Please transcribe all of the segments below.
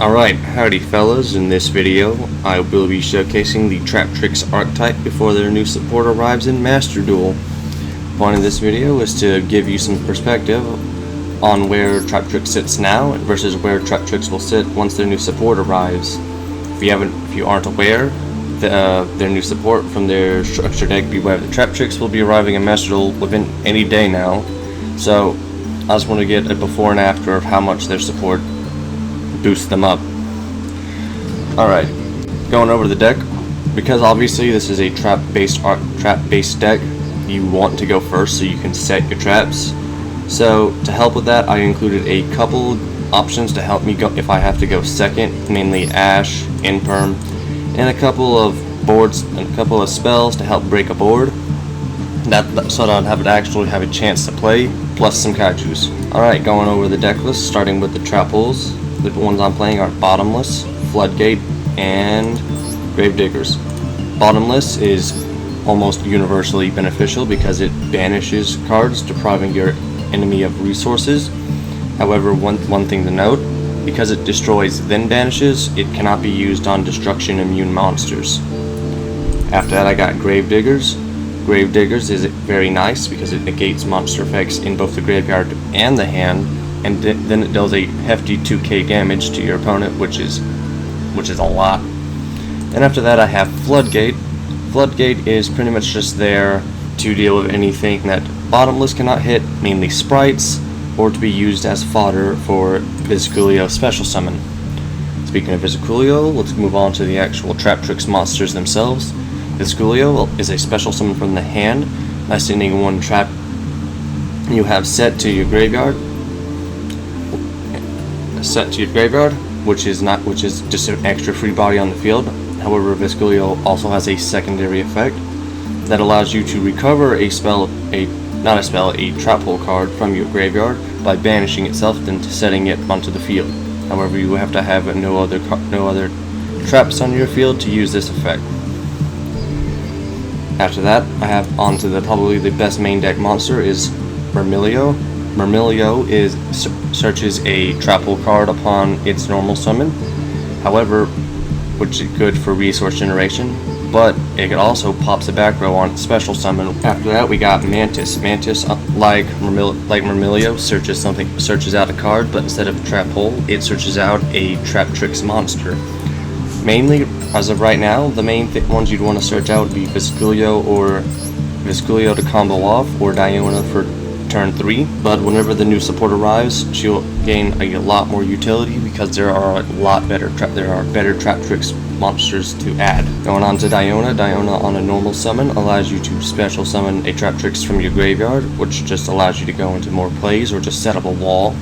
Alright, howdy fellas. In this video, I will be showcasing the Traptrix archetype before their new support arrives in Masterduel. The point of this video is to give you some perspective on where Traptrix sits now versus where Traptrix will sit once their new support arrives. If you aren't aware, their new support from their structure deck, Beware the Traptrix, will be arriving in Masterduel within any day now. So, I just want to get a before and after of how much their support boost them up. Alright, going over the deck, because obviously this is a trap-based deck, you want to go first so you can set your traps. So to help with that, I included a couple options to help me go if I have to go second, mainly Ash, Imperm, and a couple of boards and a couple of spells to help break a board. So that I'd actually have a chance to play, plus some kaijus. Alright, going over the deck list, starting with the trap holes. The ones I'm playing are Bottomless, Floodgate, and Gravediggers. Bottomless is almost universally beneficial because it banishes cards, depriving your enemy of resources. However, one thing to note, because it destroys then banishes, it cannot be used on destruction immune monsters. After that, I got Gravediggers. Gravediggers is very nice because it negates monster effects in both the graveyard and the hand, and then it does a hefty 2k damage to your opponent, which is a lot. And after that, I have Floodgate. Floodgate is pretty much just there to deal with anything that Bottomless cannot hit, mainly sprites, or to be used as fodder for Vesiculio special summon. Speaking of Vesiculio, let's move on to the actual Traptrix monsters themselves. Vesiculio is a special summon from the hand by sending one trap you have set to your graveyard, which is just an extra free body on the field. However, Vesiculio also has a secondary effect that allows you to recover a trap hole card from your graveyard by banishing itself, then setting it onto the field. However, you have to have no other traps on your field to use this effect. After that, I have onto probably the best main deck monster is Myrmilio. Myrmilio searches a trap hole card upon its normal summon, however, which is good for resource generation, but it also pops a backrow on its special summon. After that, we got Mantis. Mantis, like Myrmilio, searches out a card, but instead of a trap hole, it searches out a Traptrix monster. Mainly, as of right now, the main ones you'd want to search out would be Vesiculio to combo off, or Diona for turn 3, but whenever the new support arrives, she'll gain a lot more utility because there are better Traptrix monsters to add. Going on to Diona. Diona on a normal summon allows you to special summon a Traptrix from your graveyard, which just allows you to go into more plays or just set up a wall.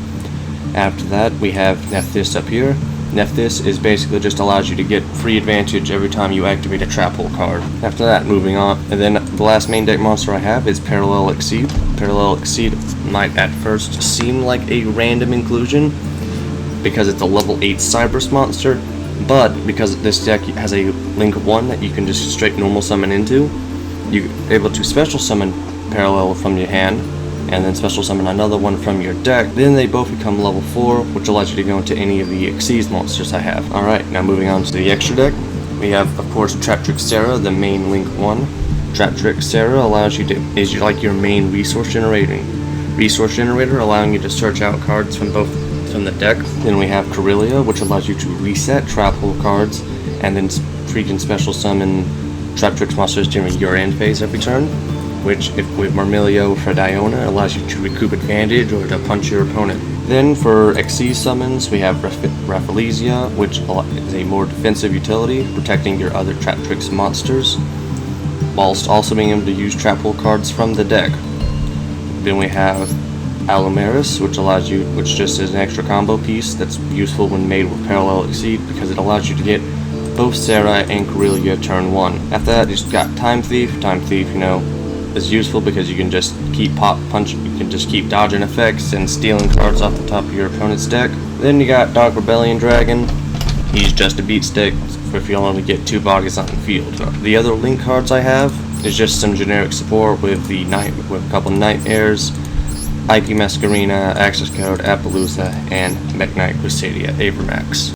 After that, we have Nephthys up here. Nephthys is basically just allows you to get free advantage every time you activate a trap hole card. After that, moving on, and then the last main deck monster I have is Parallel Exceed. Parallel Exceed might at first seem like a random inclusion because it's a level 8 Cyberus monster, but because this deck has a Link 1 that you can just straight normal summon into, you're able to special summon Parallel from your hand, and then special summon another one from your deck. Then they both become level 4, which allows you to go into any of the Exceed monsters I have. Alright, now moving on to the extra deck. We have, of course, Traptrix Sara, the main Link 1. Traptrix Sara allows you to, is like your main resource generator, allowing you to search out cards from the deck. Then we have Corellia, which allows you to reset trap hole cards, and then freaking special summon Traptrix monsters during your end phase every turn, which, if with Myrmilio for Diona, allows you to recoup advantage or to punch your opponent. Then for Exceed summons, we have Rafflesia, which is a more defensive utility, protecting your other Traptrix monsters, whilst also being able to use trap hole cards from the deck. Then we have Alumeris, which just is an extra combo piece that's useful when made with Parallel Exceed because it allows you to get both Sara and Corellia turn 1. After that, you just got Time Thief. Time Thief, is useful because you can just keep keep dodging effects and stealing cards off the top of your opponent's deck. Then you got Dark Rebellion Dragon. He's just a beat stick if you only get 2 bodies on the field. The other Link cards I have is just some generic support with a couple Nightmares, IP Masquerina, Access Code, Appaloosa, and Mech Knight Crusadia Avermax.